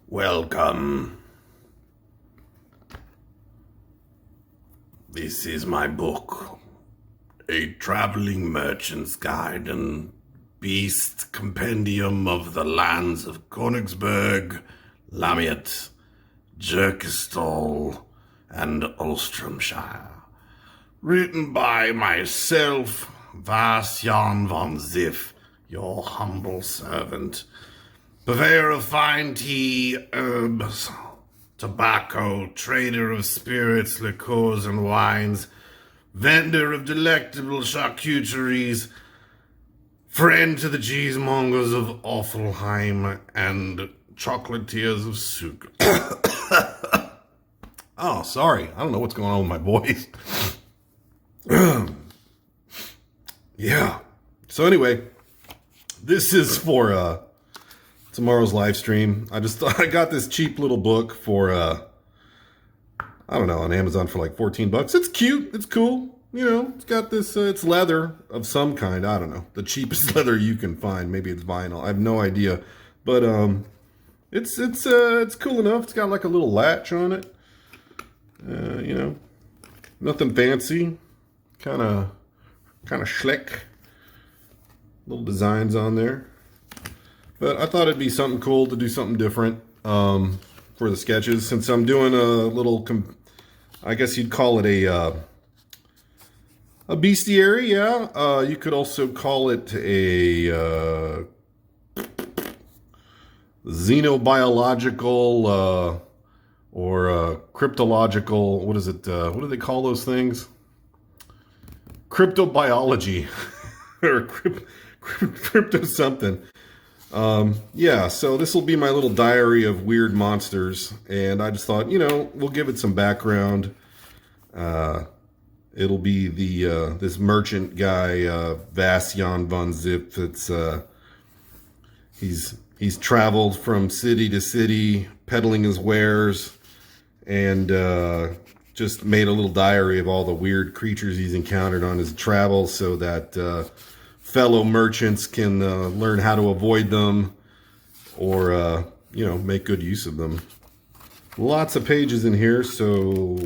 Welcome. This is my book, A Traveling Merchant's Guide and Beast Compendium of the Lands of Königsberg, Lamiet, Jerkestall, and Ulstromshire. Written by myself, Vas-Jan von Ziff, your humble servant, purveyor of fine tea, herbs, tobacco, trader of spirits, liqueurs, and wines, vendor of delectable charcuteries, friend to the cheesemongers of Offelheim, and chocolatiers of Zug. Oh, sorry. I don't know what's going on with my voice. Yeah. So anyway, this is for tomorrow's live stream. I got this cheap little book for I don't know, on Amazon for like $14. It's cute, it's cool, you know. It's got this it's leather of some kind. I don't know, the cheapest leather you can find. Maybe it's vinyl, I have no idea, but it's cool enough. It's got like a little latch on it, you know, nothing fancy, kind of schlick, little designs on there. But I thought it'd be something cool to do something different for the sketches, since I'm doing a little, I guess you'd call it a bestiary, yeah. You could also call it a xenobiological or cryptological, what is it, what do they call those things? Cryptobiology or crypto something. Yeah, so this will be my little diary of weird monsters, and I just thought, you know, we'll give it some background. It'll be the this merchant guy, Vas-Jan von Ziff. It's he's traveled from city to city peddling his wares, and just made a little diary of all the weird creatures he's encountered on his travels, so that fellow merchants can learn how to avoid them, or you know, make good use of them. Lots of pages in here, so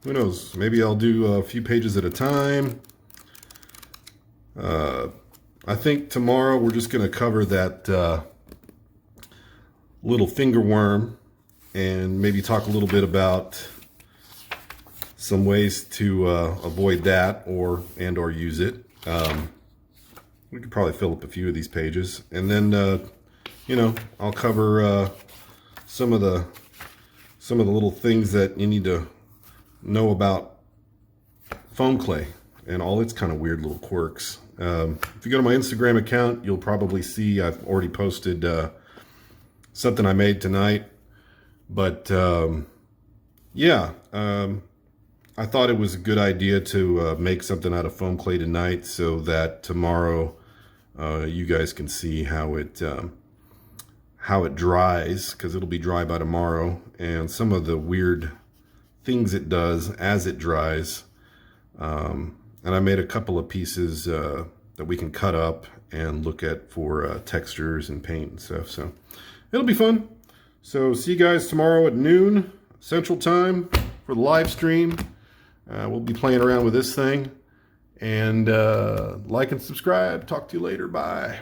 who knows, maybe I'll do a few pages at a time. I think tomorrow we're just going to cover that little finger worm, and maybe talk a little bit about some ways to avoid that or use it. We could probably fill up a few of these pages, and then you know, I'll cover some of the little things that you need to know about foam clay and all its kind of weird little quirks. If you go to my Instagram account, you'll probably see I've already posted something I made tonight. But yeah, I thought it was a good idea to make something out of foam clay tonight, so that tomorrow you guys can see how it dries, because it'll be dry by tomorrow, and some of the weird things it does as it dries. And I made a couple of pieces that we can cut up and look at for textures and paint and stuff. So it'll be fun. So see you guys tomorrow at noon Central Time for the live stream. We'll be playing around with this thing. And like and subscribe. Talk to you later. Bye.